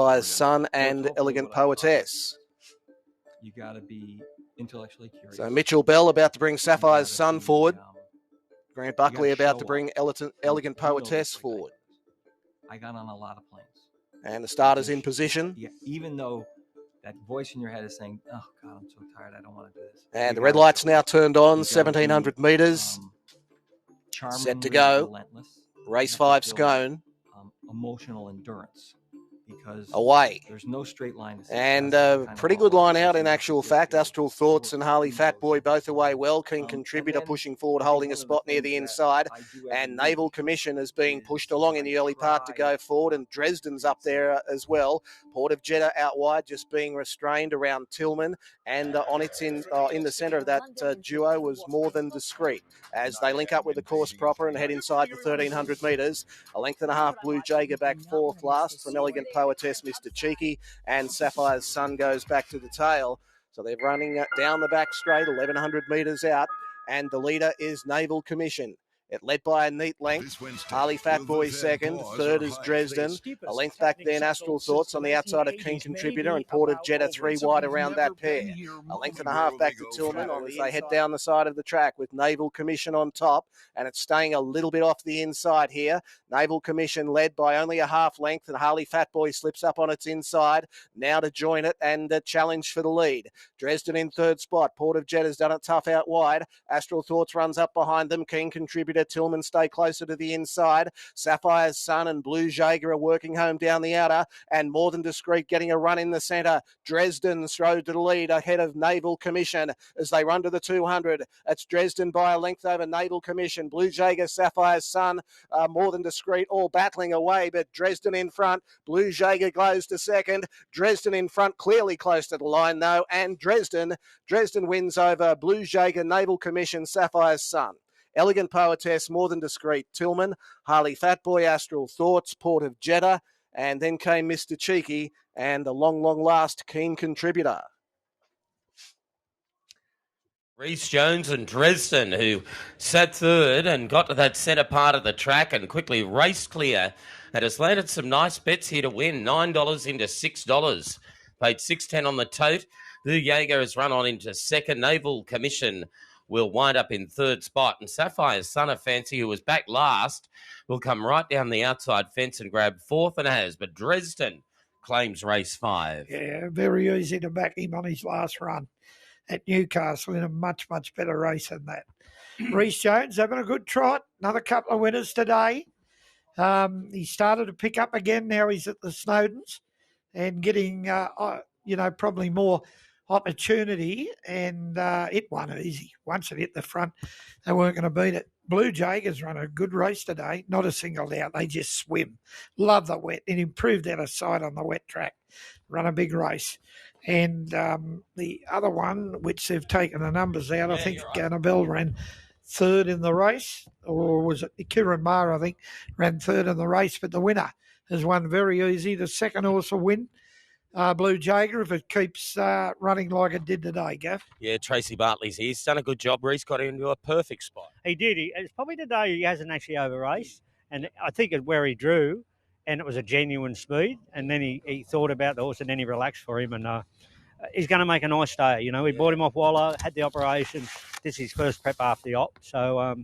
Sapphires Son and Elegant Poetess. You got to be intellectually curious. So Mitchell Bell about to bring Sapphires Son forward. Grant Buckley about to bring Elegant Poetess forward. I got on a lot of planes. And the starters in position. Yeah, even though that voice in your head is saying, oh, God, I'm so tired. I don't want to do this. And the red light's now turned on, 1,700 metres. Set to go. Relentless. Race 5 Scone. Emotional endurance. Because away. There's no straight line. And pretty good line out in actual fact. Astral Thoughts and Harley Fatboy both away well. Keen Contributor pushing forward, holding a spot near the inside. And Naval Commission is being pushed along in the early part to go forward. And Dresden's up there as well. Port of Jeddah out wide, just being restrained around Tillman. And on its in the centre of that duo was More Than Discreet. As they link up with the course proper and head inside the 1,300 metres. A length and a half Blue Jager back fourth last from Elegant Poetess, Mr. Cheeky, and Sapphires Son goes back to the tail. So they're running down the back straight, 1,100 metres out, and the leader is Naval Commission. It led by a neat length. Harley Fatboy second. Third is Dresden. A length back then, Astral Thoughts on the outside of Keen Contributor, and Port of Jeddah 3 wide around that pair. A length and a half back to Tillman as they head down the side of the track with Naval Commission on top, and it's staying a little bit off the inside here. Naval Commission led by only a half length, and Harley Fatboy slips up on its inside. Now to join it and challenge for the lead. Dresden in third spot. Port of Jeddah's done it tough out wide. Astral Thoughts runs up behind them. Keen Contributor, Tillman stay closer to the inside. Sapphires Son and Blue Jager are working home down the outer, and More Than Discreet getting a run in the centre. Dresden strode to the lead ahead of Naval Commission as they run to the 200. It's Dresden by a length over Naval Commission. Blue Jager, Sapphires Son, More Than Discreet all battling away, but Dresden in front. Blue Jager goes to second. Dresden in front, clearly close to the line though, and Dresden wins over Blue Jager, Naval Commission, Sapphires Son. Elegant Poetess, More Than Discreet, Tillman, Harley Fatboy, Astral Thoughts, Port of Jeddah, and then came Mr. Cheeky and the long last Keen Contributor. Rhys Jones and Dresden, who sat third and got to that centre part of the track and quickly raced clear, and has landed some nice bets here to win. $9 into $6. Paid $6.10 on the tote. Blue Jager has run on into second. Naval Commission will wind up in third spot. And Sapphires Son of Fancy, who was back last, will come right down the outside fence and grab fourth and has. But Dresden claims race 5. Yeah, very easy to back him on his last run at Newcastle in a much better race than that. Rhys Jones having a good trot. Another couple of winners today. He started to pick up again. Now he's at the Snowdens and getting, probably more opportunity, and it won easy. Once it hit the front, they weren't going to beat it. Blue Jager's run a good race today, not a single out. They just swim. Love the wet. It improved out of sight on the wet track. Run a big race. And the other one, which they've taken the numbers out, I think Annabelle ran third in the race, or was it Kieran Maher, I think, ran third in the race, but the winner has won very easy. The second horse will win. Blue Jager, if it keeps running like it did today, Gav. Yeah, Tracey Bartley's here. He's done a good job. He's got into a perfect spot. He did. It's probably today he hasn't actually over-raced, and I think it's where he drew, and it was a genuine speed, and then he thought about the horse, and then he relaxed for him, and he's going to make a nice day. You know, we bought him off Waller, had the operation. This is his first prep after the op, so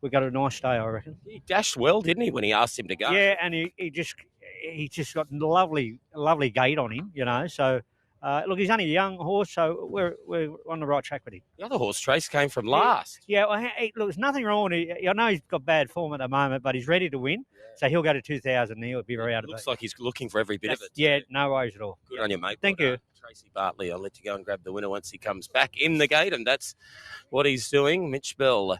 we got a nice day, I reckon. He dashed well, didn't he, when he asked him to go? Yeah, and he just got lovely gait on him, you know. So, look, he's only a young horse, so we're on the right track with him. The other horse, Trace, came from last. Yeah, well, look, there's nothing wrong with it. I know he's got bad form at the moment, but he's ready to win. So he'll go to 2,000 and he'll be very out of it. Looks like he's looking for every bit of it. Yeah, no worries at all. Good on you, mate. Thank you. Tracey Bartley, I'll let you go and grab the winner once he comes back in the gate, and that's what he's doing. Mitch Bell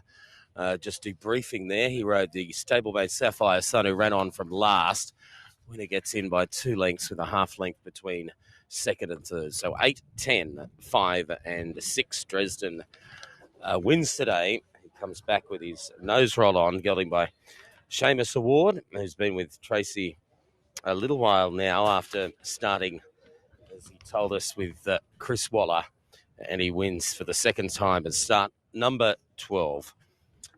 just debriefing there. He rode the stable-based Sapphires Son, who ran on from last. Winner gets in by 2 lengths with a half length between second and third. So 8, 10, 5 and 6. Dresden wins today. He comes back with his nose roll on, gelding by Seamus Award, who's been with Tracey a little while now after starting, as he told us, with Chris Waller. And he wins for the second time at start number 12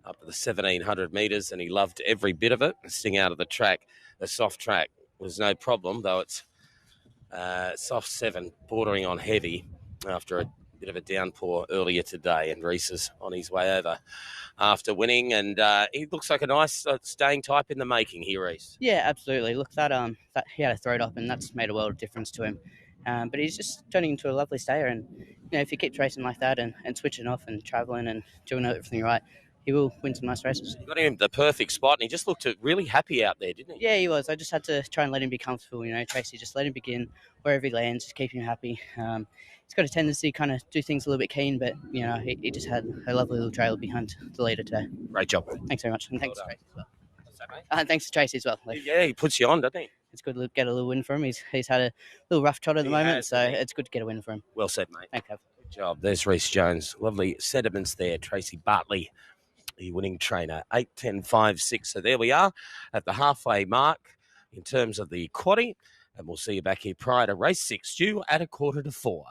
up to the 1,700 metres, and he loved every bit of it. Sting out of the track. The soft track was no problem, though it's Soft 7, bordering on heavy after a bit of a downpour earlier today, and Reese is on his way over after winning, and he looks like a nice staying type in the making here, Reese. Yeah, absolutely. Look, that he had a throat up, and that's made a world of difference to him. But he's just turning into a lovely stayer, and if he keeps racing like that and switching off and travelling and doing everything right, he will win some nice races. You got him the perfect spot, and he just looked really happy out there, didn't he? Yeah, he was. I just had to try and let him be comfortable. Tracy, just let him begin wherever he lands, just keep him happy. He's got a tendency to kind of do things a little bit keen, but he just had a lovely little trail behind the leader today. Great job. Thanks very much, and thanks Well to Tracy as well. What's that, mate? Thanks to Tracy as well. Yeah, he puts you on, doesn't he? It's good to get a little win for him. He's had a little rough trot at the moment, has, so hasn't he? it's good to get a win for him. Well said, mate. Thank you. Good job. There's Reese Jones. Lovely sediments there. Tracey Bartley, the winning trainer, 8:10.56. So there we are at the halfway mark in terms of the quaddie, and we'll see you back here prior to race 6 due at 3:45.